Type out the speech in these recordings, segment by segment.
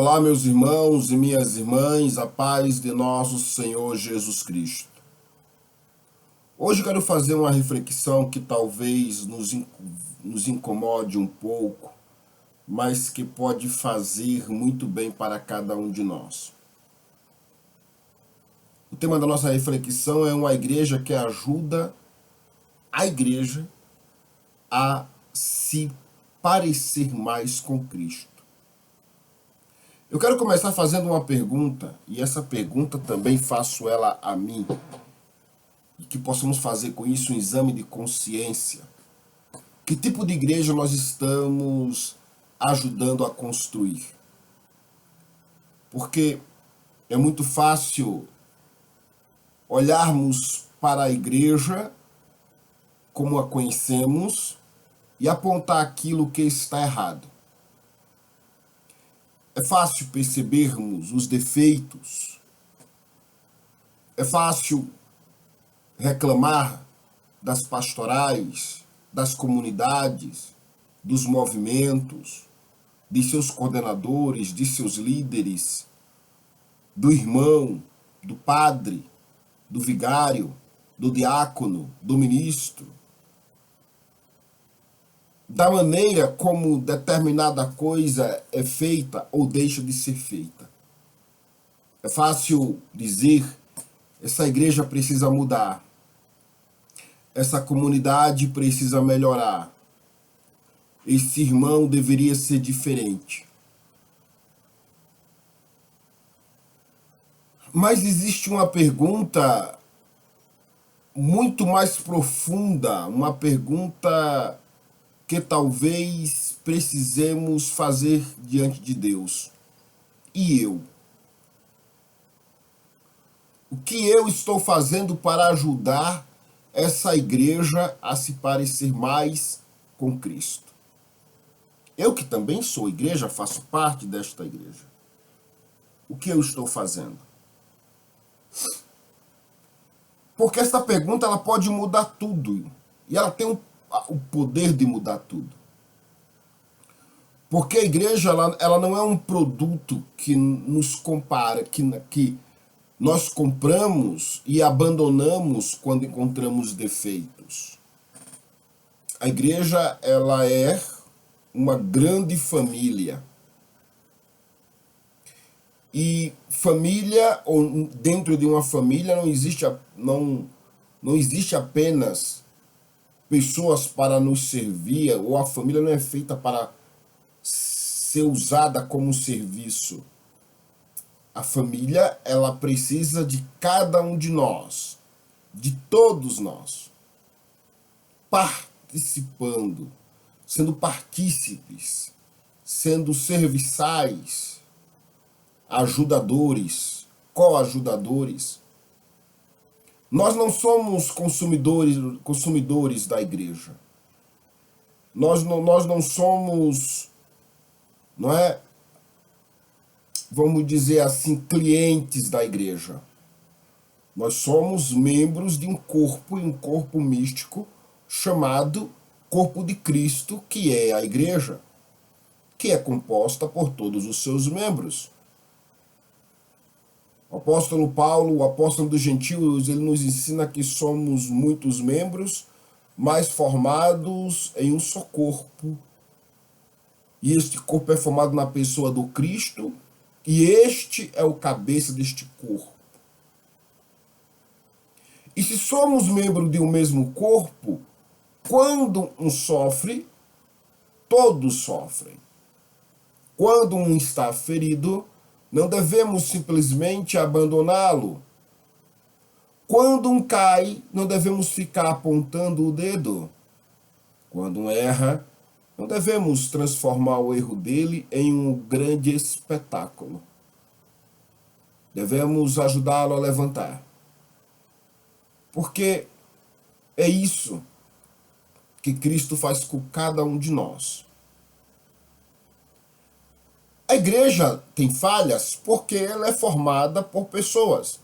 Olá, meus irmãos e minhas irmãs, a paz de nosso Senhor Jesus Cristo. Hoje quero fazer uma reflexão que talvez nos incomode um pouco, mas que pode fazer muito bem para cada um de nós. O tema da nossa reflexão é uma igreja que ajuda a igreja a se parecer mais com Cristo. Eu quero começar fazendo uma pergunta, e essa pergunta também faço ela a mim, e que possamos fazer com isso um exame de consciência. Que tipo de igreja nós estamos ajudando a construir? Porque é muito fácil olharmos para a igreja como a conhecemos e apontar aquilo que está errado. É fácil percebermos os defeitos. É fácil reclamar das pastorais, das comunidades, dos movimentos, de seus coordenadores, de seus líderes, do irmão, do padre, do vigário, do diácono, do ministro, da maneira como determinada coisa é feita ou deixa de ser feita. É fácil dizer, essa igreja precisa mudar, essa comunidade precisa melhorar, esse irmão deveria ser diferente. Mas existe uma pergunta muito mais profunda, uma pergunta que talvez precisemos fazer diante de Deus. E eu? O que eu estou fazendo para ajudar essa igreja a se parecer mais com Cristo? Eu que também sou igreja, faço parte desta igreja. O que eu estou fazendo? Porque essa pergunta ela pode mudar tudo. E ela tem o poder de mudar tudo. Porque a igreja ela não é um produto que nos compara, que nós compramos e abandonamos quando encontramos defeitos. A igreja ela é uma grande família. E família, ou dentro de uma família, não existe apenas pessoas para nos servir, ou a família não é feita para ser usada como serviço. A família, ela precisa de cada um de nós, de todos nós, participando, sendo partícipes, sendo serviçais, ajudadores, coajudadores. Nós não somos consumidores da igreja. Nós não somos, vamos dizer assim, clientes da igreja. Nós somos membros de um corpo místico chamado Corpo de Cristo, que é a igreja, que é composta por todos os seus membros. O apóstolo Paulo, o apóstolo dos gentios, ele nos ensina que somos muitos membros, mas formados em um só corpo. E este corpo é formado na pessoa do Cristo, e este é o cabeça deste corpo. E se somos membros de um mesmo corpo, quando um sofre, todos sofrem. Quando um está ferido, não devemos simplesmente abandoná-lo. Quando um cai, não devemos ficar apontando o dedo. Quando um erra, não devemos transformar o erro dele em um grande espetáculo. Devemos ajudá-lo a levantar. Porque é isso que Cristo faz com cada um de nós. A igreja tem falhas porque ela é formada por pessoas,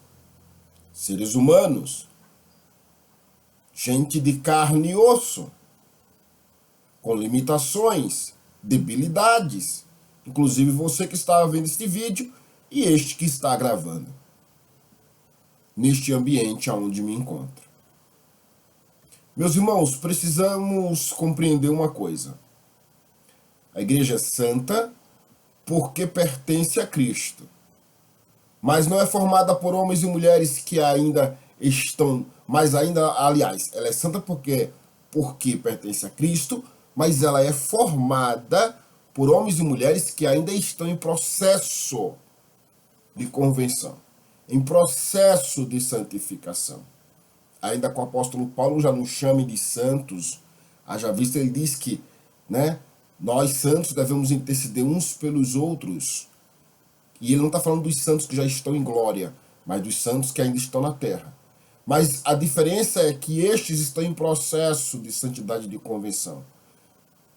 seres humanos, gente de carne e osso, com limitações, debilidades, inclusive você que está vendo este vídeo e este que está gravando, neste ambiente onde me encontro. Meus irmãos, precisamos compreender uma coisa. A igreja é santa porque pertence a Cristo, mas não é formada por homens e mulheres que ainda estão, mas ainda, aliás, ela é santa porque pertence a Cristo, mas ela é formada por homens e mulheres que ainda estão em processo de convenção, em processo de santificação. Ainda que o apóstolo Paulo já nos chame de santos, haja visto, ele diz que, nós santos devemos interceder uns pelos outros. E ele não está falando dos santos que já estão em glória, mas dos santos que ainda estão na terra. Mas a diferença é que estes estão em processo de santidade de convenção.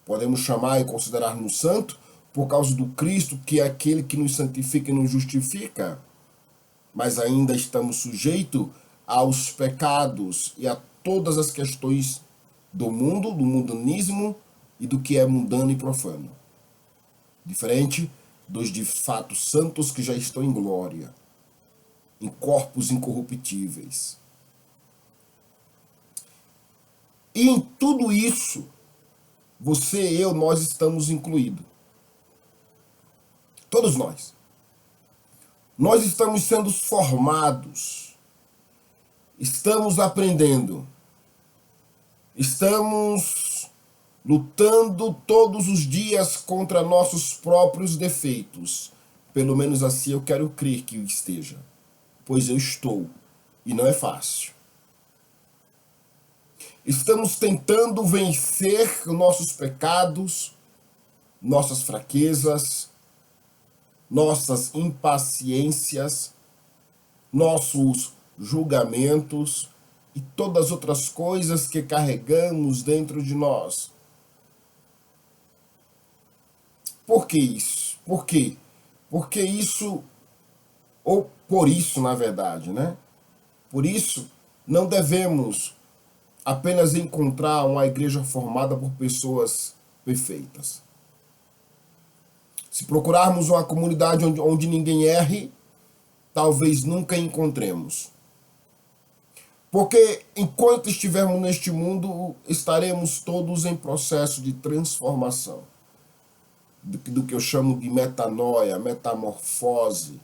Podemos chamar e considerar-nos santo por causa do Cristo, que é aquele que nos santifica e nos justifica. Mas ainda estamos sujeitos aos pecados e a todas as questões do mundo, do mundanismo e do que é mundano e profano. Diferente dos de fato santos que já estão em glória, em corpos incorruptíveis. E em tudo isso, você e eu, nós estamos incluídos. Todos nós. Nós estamos sendo formados. Estamos aprendendo. Estamos lutando todos os dias contra nossos próprios defeitos. Pelo menos assim eu quero crer que esteja. Pois eu estou. E não é fácil. Estamos tentando vencer nossos pecados, nossas fraquezas, nossas impaciências, nossos julgamentos e todas as outras coisas que carregamos dentro de nós. Por que isso? Por quê? Porque isso, ou por isso, na verdade, Por isso, não devemos apenas encontrar uma igreja formada por pessoas perfeitas. Se procurarmos uma comunidade onde ninguém erre, talvez nunca encontremos. Porque enquanto estivermos neste mundo, estaremos todos em processo de transformação. Do que eu chamo de metanoia, metamorfose,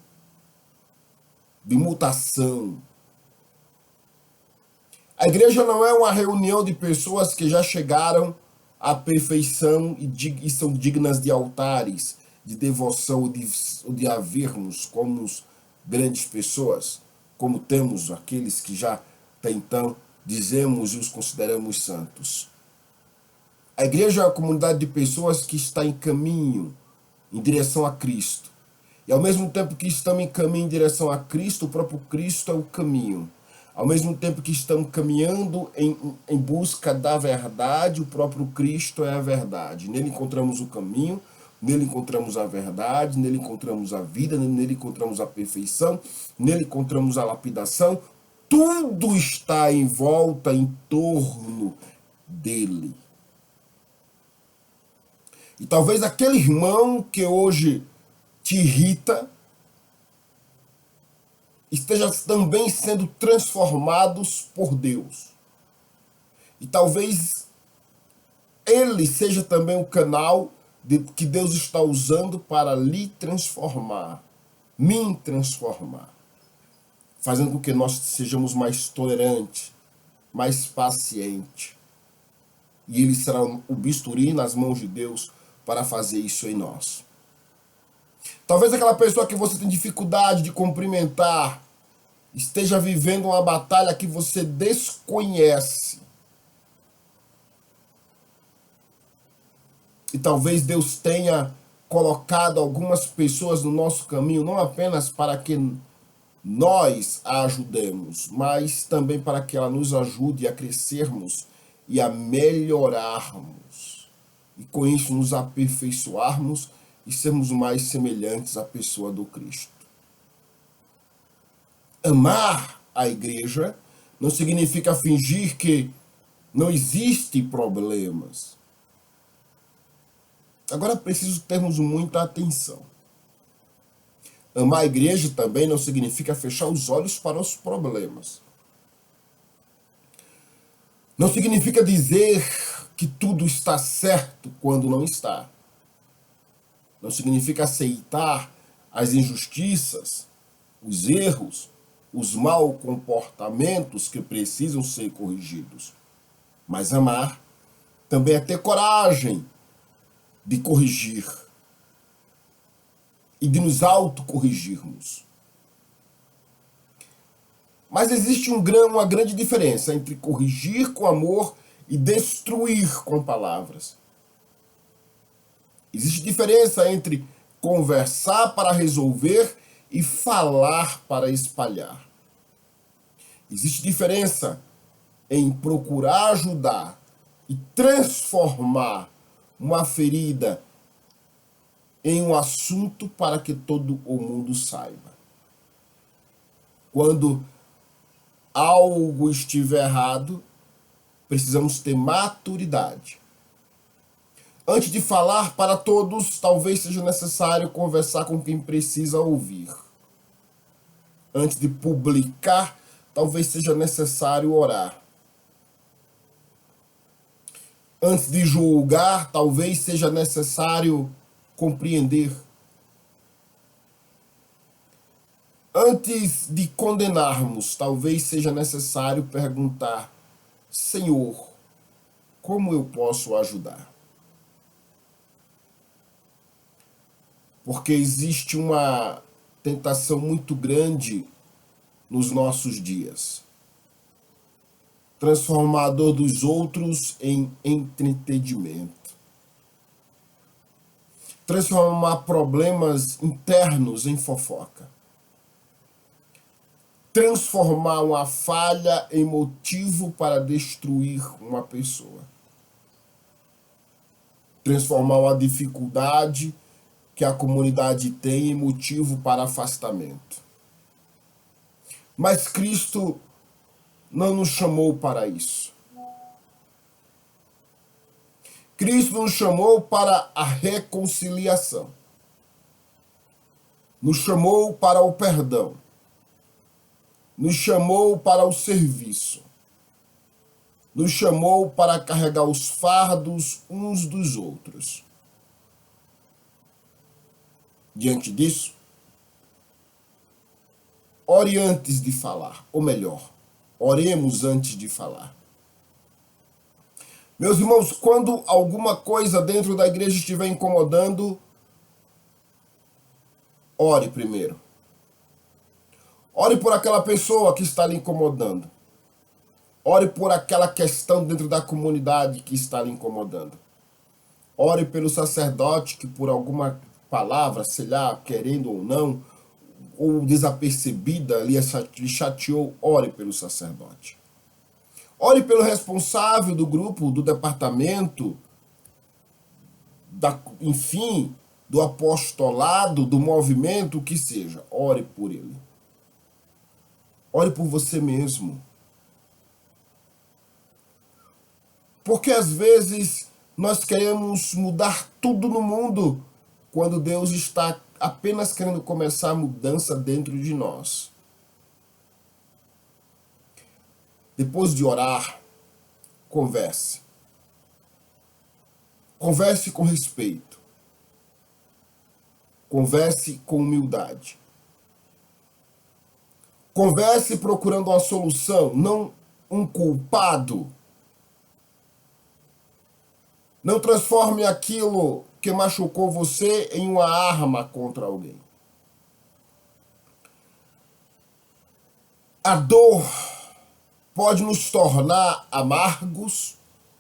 de mutação. A igreja não é uma reunião de pessoas que já chegaram à perfeição e são dignas de altares, de devoção ou de havermos como grandes pessoas, como temos aqueles que já até então dizemos e os consideramos santos. A igreja é uma comunidade de pessoas que está em caminho, em direção a Cristo. E ao mesmo tempo que estamos em caminho em direção a Cristo, o próprio Cristo é o caminho. Ao mesmo tempo que estamos caminhando em busca da verdade, o próprio Cristo é a verdade. Nele encontramos o caminho, nele encontramos a verdade, nele encontramos a vida, nele encontramos a perfeição, nele encontramos a lapidação. Tudo está em volta, em torno dele. E talvez aquele irmão que hoje te irrita esteja também sendo transformados por Deus. E talvez ele seja também o canal que Deus está usando para lhe transformar, me transformar, fazendo com que nós sejamos mais tolerantes, mais pacientes. E ele será o bisturi nas mãos de Deus para fazer isso em nós. Talvez aquela pessoa que você tem dificuldade de cumprimentar esteja vivendo uma batalha que você desconhece. E talvez Deus tenha colocado algumas pessoas no nosso caminho, não apenas para que nós a ajudemos, mas também para que ela nos ajude a crescermos e a melhorarmos. E com isso nos aperfeiçoarmos e sermos mais semelhantes à pessoa do Cristo. Amar a igreja não significa fingir que não existem problemas. Agora é preciso termos muita atenção. Amar a igreja também não significa fechar os olhos para os problemas. Não significa dizer que tudo está certo quando não está. Não significa aceitar as injustiças, os erros, os maus comportamentos que precisam ser corrigidos. Mas amar também é ter coragem de corrigir e de nos autocorrigirmos. Mas existe uma grande diferença entre corrigir com amor e destruir com palavras. Existe diferença entre conversar para resolver e falar para espalhar. Existe diferença em procurar ajudar e transformar uma ferida em um assunto para que todo o mundo saiba. Quando algo estiver errado, precisamos ter maturidade. Antes de falar para todos, talvez seja necessário conversar com quem precisa ouvir. Antes de publicar, talvez seja necessário orar. Antes de julgar, talvez seja necessário compreender. Antes de condenarmos, talvez seja necessário perguntar: Senhor, como eu posso ajudar? Porque existe uma tentação muito grande nos nossos dias. Transformar a dor dos outros em entretenimento. Transformar problemas internos em fofoca. Transformar uma falha em motivo para destruir uma pessoa. Transformar uma dificuldade que a comunidade tem em motivo para afastamento. Mas Cristo não nos chamou para isso. Cristo nos chamou para a reconciliação. Nos chamou para o perdão. Nos chamou para o serviço. Nos chamou para carregar os fardos uns dos outros. Diante disso, ore antes de falar, ou melhor, oremos antes de falar. Meus irmãos, quando alguma coisa dentro da igreja estiver incomodando, ore primeiro. Ore por aquela pessoa que está lhe incomodando. Ore por aquela questão dentro da comunidade que está lhe incomodando. Ore pelo sacerdote que por alguma palavra, sei lá, querendo ou não, ou desapercebida, lhe chateou, ore pelo sacerdote. Ore pelo responsável do grupo, do departamento, enfim, do apostolado, do movimento, o que seja. Ore por ele. Ore por você mesmo. Porque às vezes nós queremos mudar tudo no mundo, quando Deus está apenas querendo começar a mudança dentro de nós. Depois de orar, converse. Converse com respeito. Converse com humildade. Converse procurando uma solução, não um culpado. Não transforme aquilo que machucou você em uma arma contra alguém. A dor pode nos tornar amargos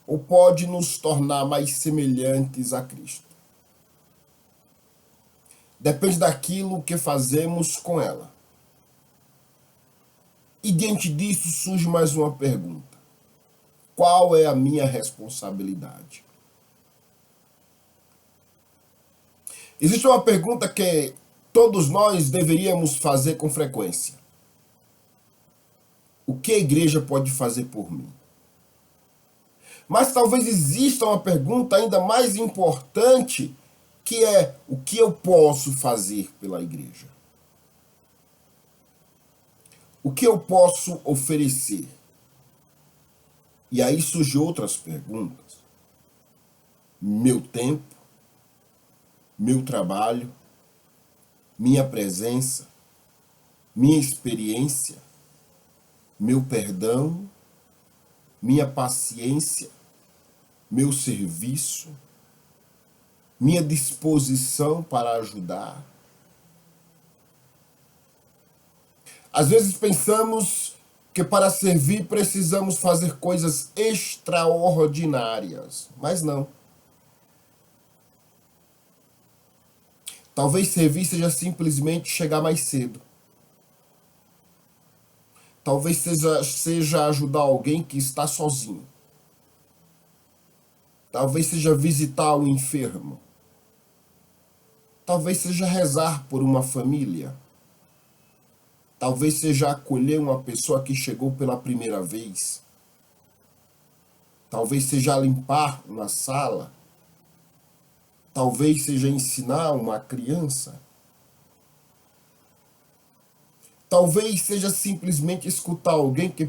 ou pode nos tornar mais semelhantes a Cristo. Depende daquilo que fazemos com ela. E diante disso surge mais uma pergunta. Qual é a minha responsabilidade? Existe uma pergunta que todos nós deveríamos fazer com frequência. O que a igreja pode fazer por mim? Mas talvez exista uma pergunta ainda mais importante, que é: o que eu posso fazer pela igreja? O que eu posso oferecer? E aí surgem outras perguntas. Meu tempo, meu trabalho, minha presença, minha experiência, meu perdão, minha paciência, meu serviço, minha disposição para ajudar. Às vezes pensamos que para servir precisamos fazer coisas extraordinárias, mas não. Talvez servir seja simplesmente chegar mais cedo. Talvez seja ajudar alguém que está sozinho. Talvez seja visitar um enfermo. Talvez seja rezar por uma família. Talvez seja acolher uma pessoa que chegou pela primeira vez. Talvez seja limpar uma sala. Talvez seja ensinar uma criança. Talvez seja simplesmente escutar alguém que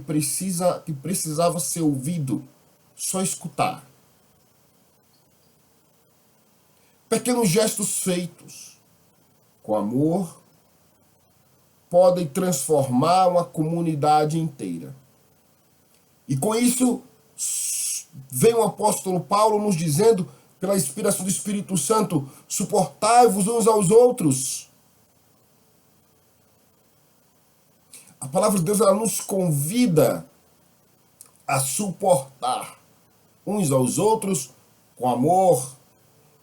precisava ser ouvido. Só escutar. Pequenos gestos feitos com amor podem transformar uma comunidade inteira. E com isso, vem o apóstolo Paulo nos dizendo, pela inspiração do Espírito Santo: suportai-vos uns aos outros. A palavra de Deus, ela nos convida a suportar uns aos outros com amor.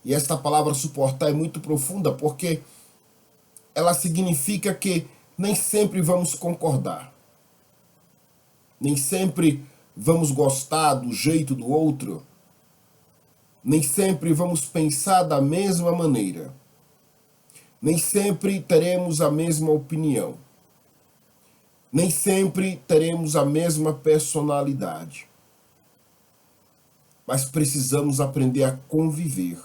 E esta palavra suportar é muito profunda, porque ela significa que nem sempre vamos concordar. Nem sempre vamos gostar do jeito do outro. Nem sempre vamos pensar da mesma maneira. Nem sempre teremos a mesma opinião. Nem sempre teremos a mesma personalidade. Mas precisamos aprender a conviver.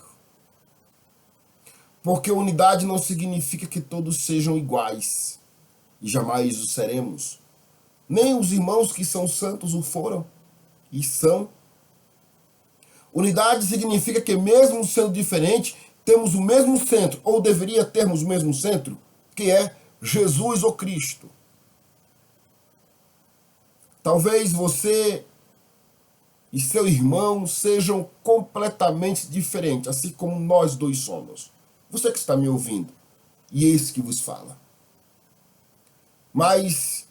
Porque unidade não significa que todos sejam iguais. E jamais o seremos. Nem os irmãos que são santos o foram. E são. Unidade significa que, mesmo sendo diferente, temos o mesmo centro, ou deveria termos o mesmo centro, que é Jesus ou Cristo. Talvez você e seu irmão sejam completamente diferentes, assim como nós dois somos. Você que está me ouvindo, e esse que vos fala. Mas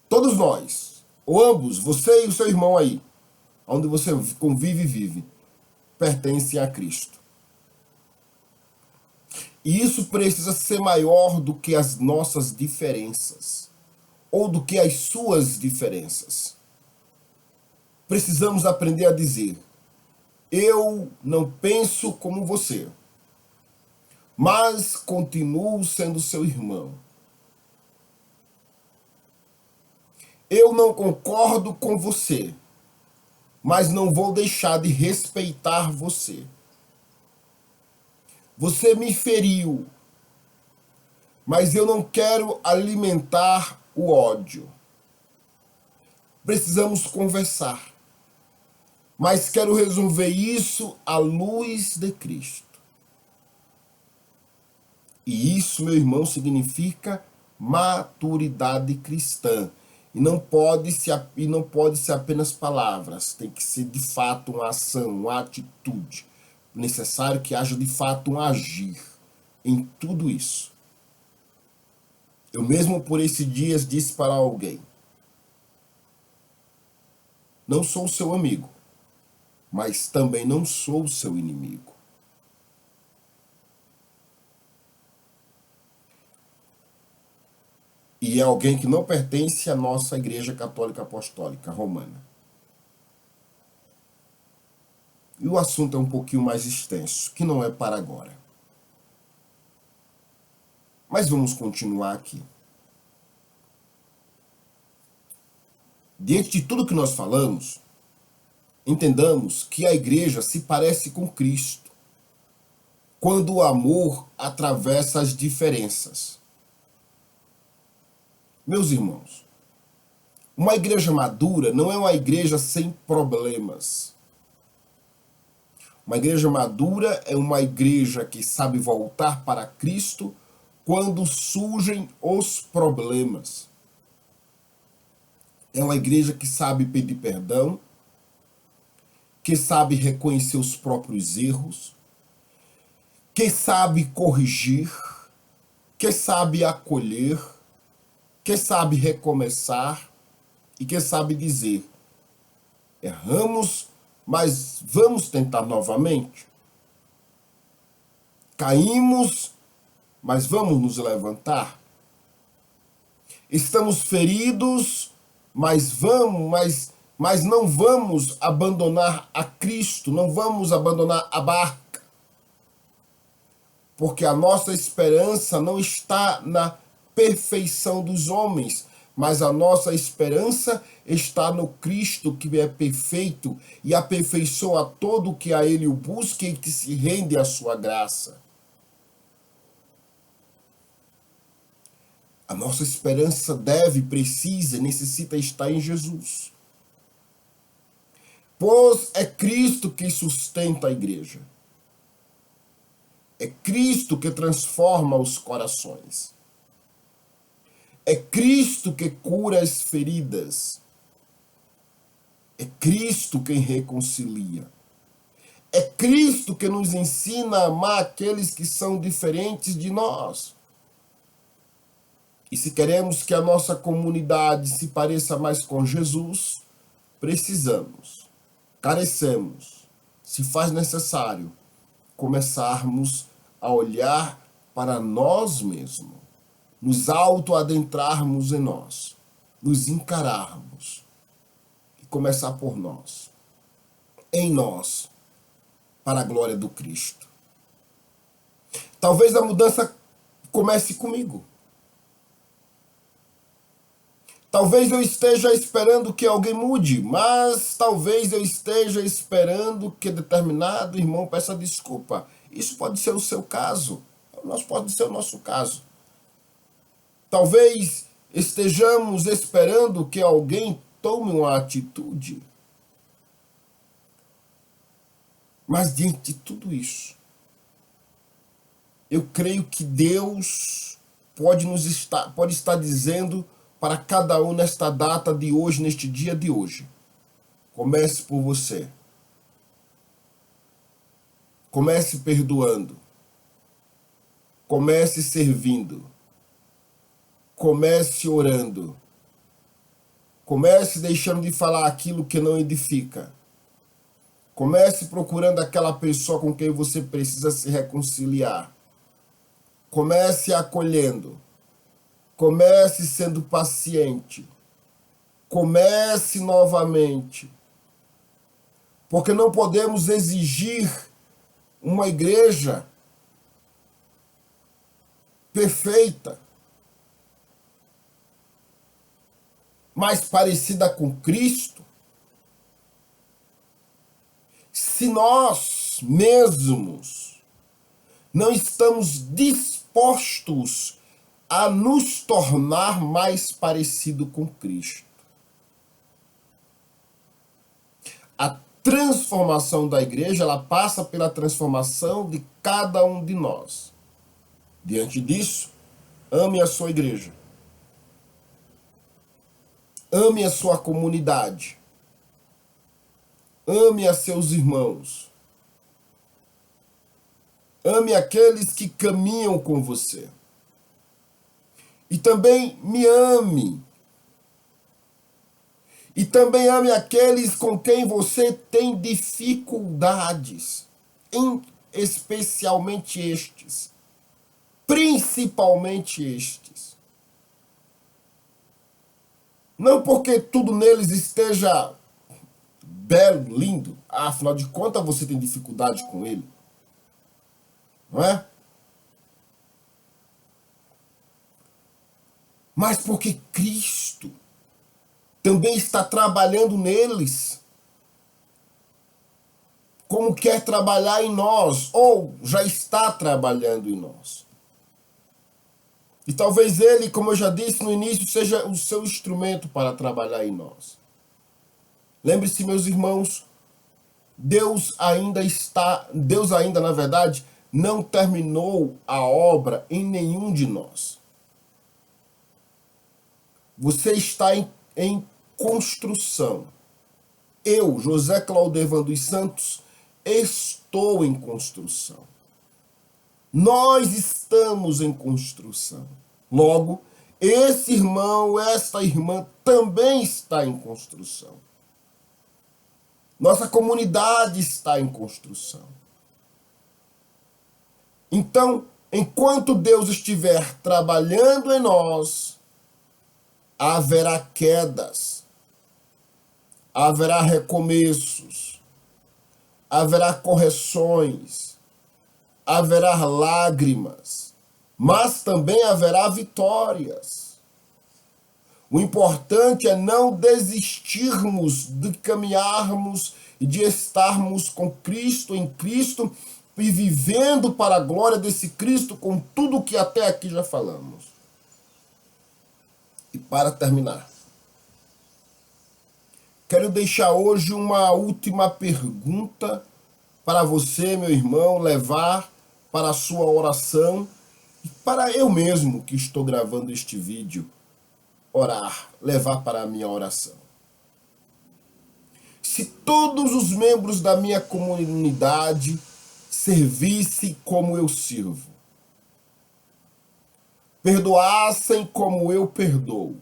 todos nós, ou ambos, você e o seu irmão aí, onde você convive e vive, pertencem a Cristo. E isso precisa ser maior do que as nossas diferenças, ou do que as suas diferenças. Precisamos aprender a dizer: eu não penso como você, mas continuo sendo seu irmão. Eu não concordo com você, mas não vou deixar de respeitar você. Você me feriu, mas eu não quero alimentar o ódio. Precisamos conversar, mas quero resolver isso à luz de Cristo. E isso, meu irmão, significa maturidade cristã. E não pode ser apenas palavras, tem que ser de fato uma ação, uma atitude. Necessário que haja de fato um agir em tudo isso. Eu mesmo por esses dias disse para alguém: não sou seu amigo, mas também não sou seu inimigo. E é alguém que não pertence à nossa Igreja Católica Apostólica Romana. E o assunto é um pouquinho mais extenso, que não é para agora. Mas vamos continuar aqui. Diante de tudo que nós falamos, Entendamos que a igreja se parece com Cristo quando o amor atravessa as diferenças. Meus irmãos, uma igreja madura não é uma igreja sem problemas. Uma igreja madura é uma igreja que sabe voltar para Cristo quando surgem os problemas. É uma igreja que sabe pedir perdão, que sabe reconhecer os próprios erros, que sabe corrigir, que sabe acolher, que sabe recomeçar e que sabe dizer: erramos, mas vamos tentar novamente. Caímos, mas vamos nos levantar. Estamos feridos, mas não vamos abandonar a Cristo, não vamos abandonar a barca. Porque a nossa esperança não está na perfeição dos homens, mas a nossa esperança está no Cristo que é perfeito e aperfeiçoa todo o que a Ele o busca e que se rende à sua graça. A nossa esperança precisa, necessita estar em Jesus. Pois é Cristo que sustenta a igreja. É Cristo que transforma os corações. É Cristo que cura as feridas. É Cristo quem reconcilia. É Cristo que nos ensina a amar aqueles que são diferentes de nós. E se queremos que a nossa comunidade se pareça mais com Jesus, carecemos, se faz necessário, começarmos a olhar para nós mesmos, nos auto-adentrarmos em nós, nos encararmos e começar por nós, em nós, para a glória do Cristo. Talvez a mudança comece comigo. Talvez eu esteja esperando que alguém mude, mas talvez eu esteja esperando que determinado irmão peça desculpa. Isso pode ser o seu caso, pode ser o nosso caso. Talvez estejamos esperando que alguém tome uma atitude. Mas diante de tudo isso, eu creio que Deus pode estar dizendo para cada um nesta data de hoje, neste dia de hoje: comece por você. Comece perdoando. Comece servindo. Comece orando. Comece deixando de falar aquilo que não edifica. Comece procurando aquela pessoa com quem você precisa se reconciliar. Comece acolhendo. Comece sendo paciente. Comece novamente. Porque não podemos exigir uma igreja perfeita, mais parecida com Cristo, se nós mesmos não estamos dispostos a nos tornar mais parecido com Cristo. A transformação da igreja, ela passa pela transformação de cada um de nós. Diante disso, ame a sua igreja. Ame a sua comunidade. Ame a seus irmãos. Ame aqueles que caminham com você. E também me ame. E também ame aqueles com quem você tem dificuldades, especialmente estes, principalmente estes. Não porque tudo neles esteja belo, lindo, afinal de contas você tem dificuldade com ele, não é? Mas porque Cristo também está trabalhando neles. como quer trabalhar em nós, ou já está trabalhando em nós. E talvez ele, como eu já disse no início, seja o seu instrumento para trabalhar em nós. Lembre-se, meus irmãos, Deus ainda, na verdade, não terminou a obra em nenhum de nós. Você está em construção. Eu, José Claudevan dos Santos, estou em construção. Nós estamos em construção. Logo, esse irmão, esta irmã também está em construção. Nossa comunidade está em construção. Então, enquanto Deus estiver trabalhando em nós, haverá quedas, haverá recomeços, haverá correções, haverá lágrimas, mas também haverá vitórias. O importante é não desistirmos de caminharmos e de estarmos com Cristo, em Cristo, e vivendo para a glória desse Cristo com tudo que até aqui já falamos. E para terminar, quero deixar hoje uma última pergunta para você, meu irmão, levar para a sua oração e para eu mesmo que estou gravando este vídeo, orar, levar para a minha oração. Se todos os membros da minha comunidade servissem como eu sirvo, perdoassem como eu perdoo,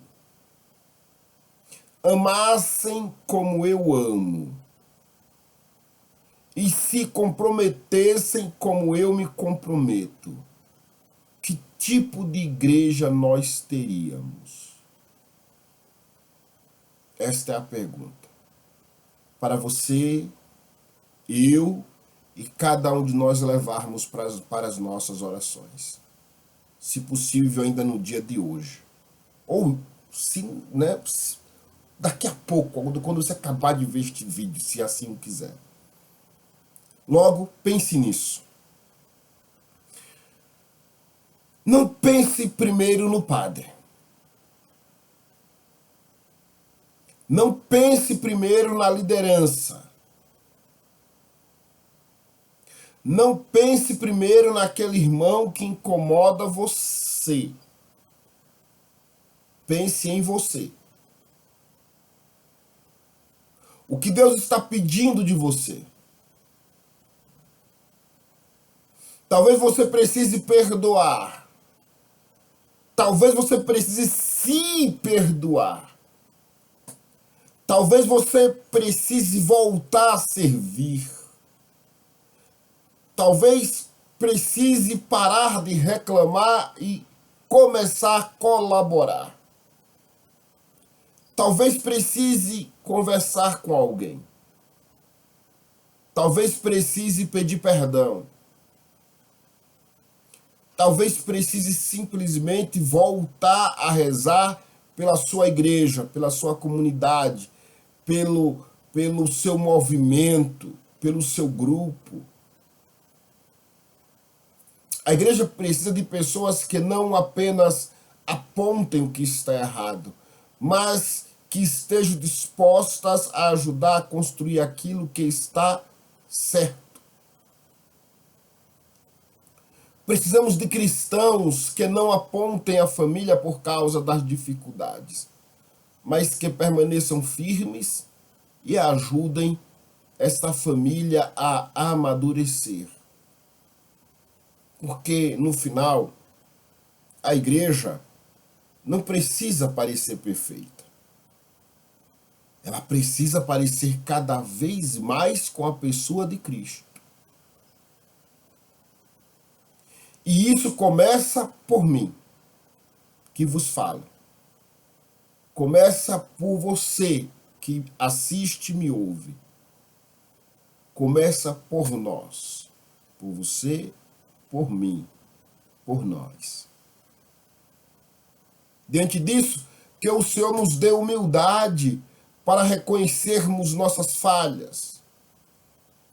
amassem como eu amo, e se comprometessem como eu me comprometo, que tipo de igreja nós teríamos? Esta é a pergunta. Para você, eu e cada um de nós levarmos para as nossas orações. Se possível, ainda no dia de hoje. Ou, daqui a pouco, quando você acabar de ver este vídeo, se assim o quiser. Logo, pense nisso. Não pense primeiro no padre. Não pense primeiro na liderança. Não pense primeiro naquele irmão que incomoda você. Pense em você. O que Deus está pedindo de você? Talvez você precise perdoar. Talvez você precise se perdoar. Talvez você precise voltar a servir. Talvez precise parar de reclamar e começar a colaborar. Talvez precise conversar com alguém. Talvez precise pedir perdão. Talvez precise simplesmente voltar a rezar pela sua igreja, pela sua comunidade, pelo seu movimento, pelo seu grupo. A igreja precisa de pessoas que não apenas apontem o que está errado, mas que estejam dispostas a ajudar a construir aquilo que está certo. Precisamos de cristãos que não apontem a família por causa das dificuldades, mas que permaneçam firmes e ajudem esta família a amadurecer. Porque, no final, a igreja não precisa parecer perfeita. Ela precisa parecer cada vez mais com a pessoa de Cristo. E isso começa por mim, que vos falo. Começa por você, que assiste e me ouve. Começa por nós. Por você, por mim, por nós. Diante disso, que o Senhor nos dê humildade para reconhecermos nossas falhas.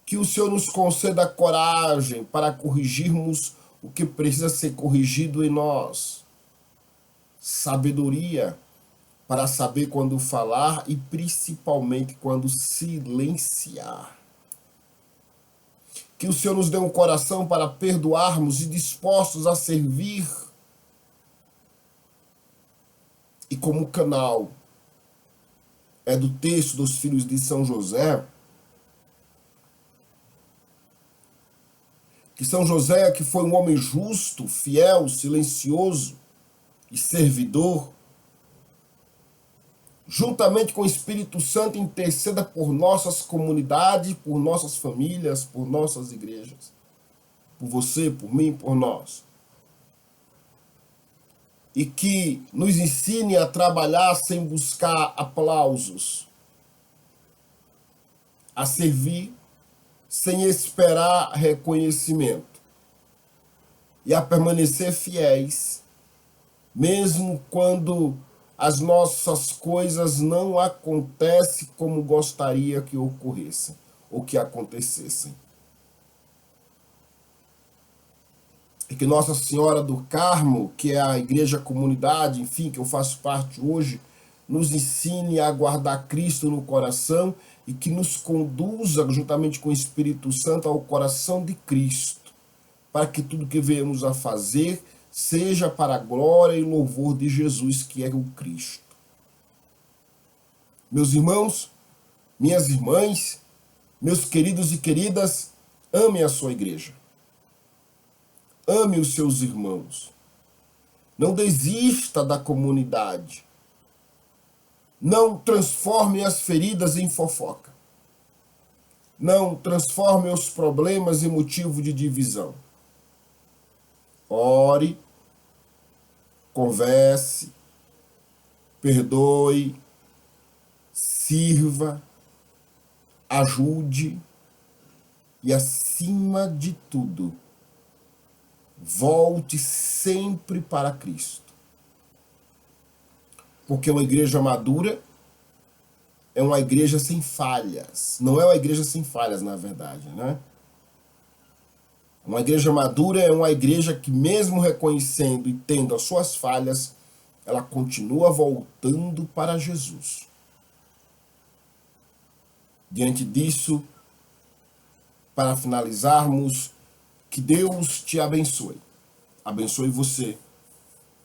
Que o Senhor nos conceda coragem para corrigirmos o que precisa ser corrigido em nós. Sabedoria para saber quando falar e principalmente quando silenciar. Que o Senhor nos dê um coração para perdoarmos e dispostos a servir. E como canal do texto dos filhos de São José, que São José, que foi um homem justo, fiel, silencioso e servidor, juntamente com o Espírito Santo, interceda por nossas comunidades, por nossas famílias, por nossas igrejas. Por você, por mim, por nós. E que nos ensine a trabalhar sem buscar aplausos, a servir sem esperar reconhecimento e a permanecer fiéis, mesmo quando as nossas coisas não acontecem como gostaria que ocorressem ou que acontecessem. E que Nossa Senhora do Carmo, que é a igreja comunidade, enfim, que eu faço parte hoje, nos ensine a guardar Cristo no coração e que nos conduza, juntamente com o Espírito Santo, ao coração de Cristo, para que tudo que venhamos a fazer seja para a glória e louvor de Jesus, que é o Cristo. Meus irmãos, minhas irmãs, meus queridos e queridas, ame a sua igreja. Ame os seus irmãos. Não desista da comunidade. Não transforme as feridas em fofoca. Não transforme os problemas em motivo de divisão. Ore, converse, perdoe, sirva, ajude e, acima de tudo, volte sempre para Cristo. Porque uma igreja madura é uma igreja sem falhas. Não é uma igreja sem falhas, na verdade, né? Uma igreja madura é uma igreja que, mesmo reconhecendo e tendo as suas falhas, ela continua voltando para Jesus. Diante disso, para finalizarmos, que Deus te abençoe. Abençoe você,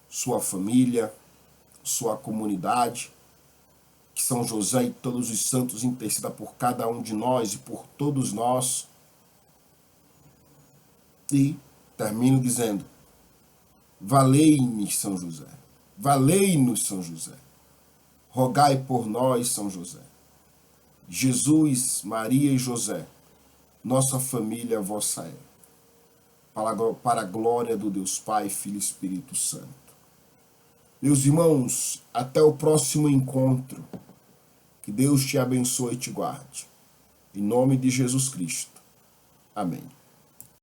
sua família, sua comunidade. Que São José e todos os santos interceda por cada um de nós e por todos nós. E termino dizendo: valei-me, São José. Valei-nos, São José. Rogai por nós, São José. Jesus, Maria e José, nossa família vossa é. Para a glória do Deus Pai, Filho e Espírito Santo. Meus irmãos, até o próximo encontro. Que Deus te abençoe e te guarde. Em nome de Jesus Cristo. Amém.